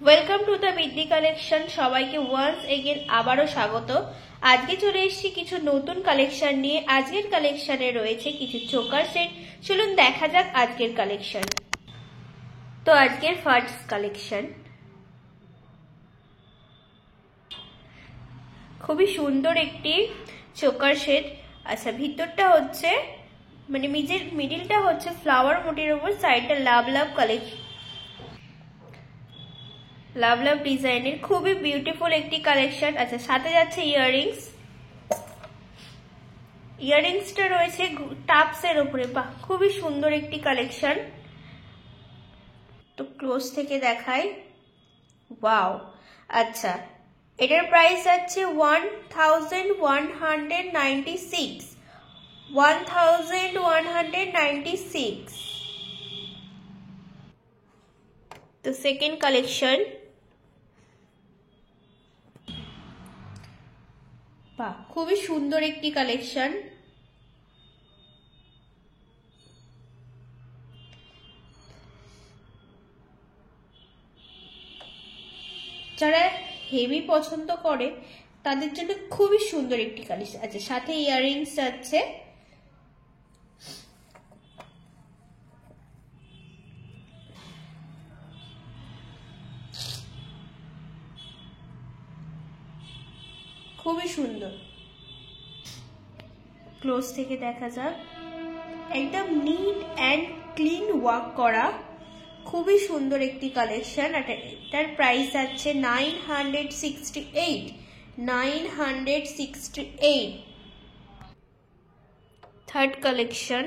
Welcome to the বিদ্যি collection. সবাইকে once again আবারও স্বাগত। আজকে চলে এসেছি কিছু নতুন কালেকশন নিয়ে। আজকের কালেকশনে রয়েছে কিছু চোকার সেট। চলুন দেখা যাক আজকের কালেকশন। তো আজকের ফার্স্ট কালেকশন খুবই সুন্দর একটি চোকার সেট। আচ্ছা, ভিতরটা হচ্ছে মানে মিডিলটা হচ্ছে ফ্লাওয়ার মোটির উপর, সাইডটা লাভ লাভ কালেকশন, লাভ লাভ ডিজাইনের খুবই বিউটিফুল একটি কালেকশন। আচ্ছা, সাথে যাচ্ছে ইয়াররিংসটা রয়েছে টাপসের উপরে। বাহ, খুবই সুন্দর একটি কালেকশন। তো ক্লোজ থেকে দেখাই। ওয়াও, আচ্ছা, এটার প্রাইস আছে 1196। তো সেকেন্ড কালেকশন, বাহ, খুবই সুন্দর একটি কালেকশন। যারা হেভি পছন্দ করে তাদের জন্য খুবই সুন্দর একটি কালেকশন। আচ্ছা, সাথে ইয়াররিংস আছে। খুবই সুন্দর, ক্লোজ থেকে দেখা যাক। একদম নিট অ্যান্ড ক্লিন ওয়ার্ক করা, খুবই সুন্দর একটি কালেকশন। এটার প্রাইস আছে 968। থার্ড কালেকশন,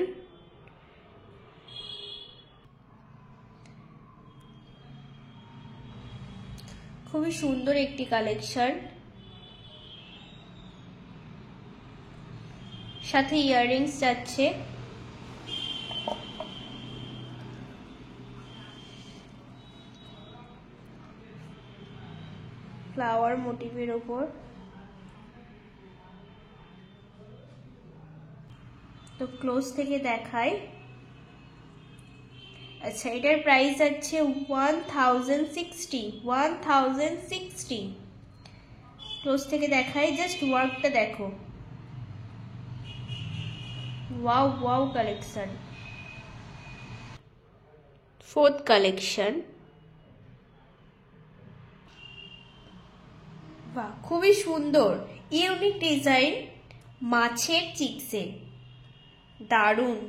খুবই সুন্দর একটি কালেকশন, সাথে ইয়াররিংস যাচ্ছে। ফ্লাওয়ার মোটিভের ওপর। তো ক্লোজ থেকে দেখাই। আচ্ছা, এটার প্রাইস আছে 1060। ক্লোজ থেকে দেখাই, জাস্ট ওয়ার্কটা দেখো। Wow wow collection. Fourth collection, বাহ, খুবই সুন্দর ইউনিক ডিজাইন, মাছের চিক্সে, দারুন।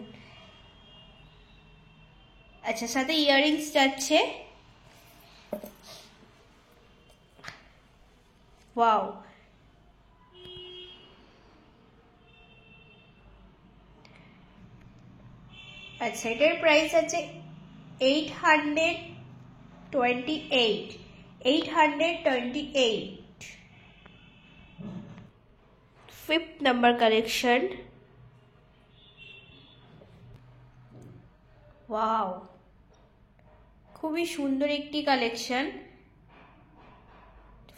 আচ্ছা, সাথে ইয়াররিংস যাচ্ছে। ওয়াও, আচ্ছা, এটার প্রাইস আছে 828। ফিফথ নাম্বার কালেকশন, ওয়াও, খুবই সুন্দর একটি কালেকশন।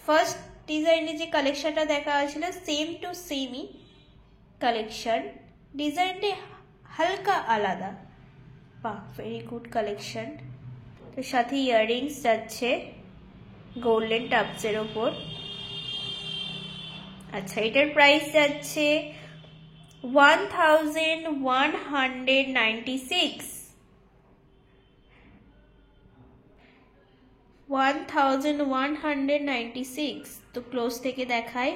ফার্স্ট ডিজাইনে যে কালেকশনটা দেখা হয়েছিল সেম টু সেমই কালেকশন, ডিজাইনটা হালকা আলাদা। বাহ, ভেরি গুড কালেকশন। তো সাথে ইয়াররিংস যাচ্ছে গোল্ডেন টাপসের ওপর। আচ্ছা, এটার প্রাইস যাচ্ছে 1196। তো ক্লোজ থেকে দেখায়।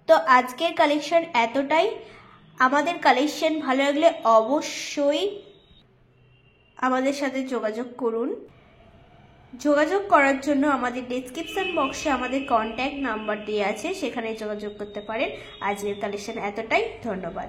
তো আজকের কালেকশন এতটাই। আমাদের কালেকশন ভালো লাগলে অবশ্যই আমাদের সাথে যোগাযোগ করুন। যোগাযোগ করার জন্য আমাদের ডেসক্রিপশন বক্সে আমাদের কন্ট্যাক্ট নাম্বার দেওয়া আছে, সেখানে যোগাযোগ করতে পারেন। আজকের কালেকশন এতটাই, ধন্যবাদ।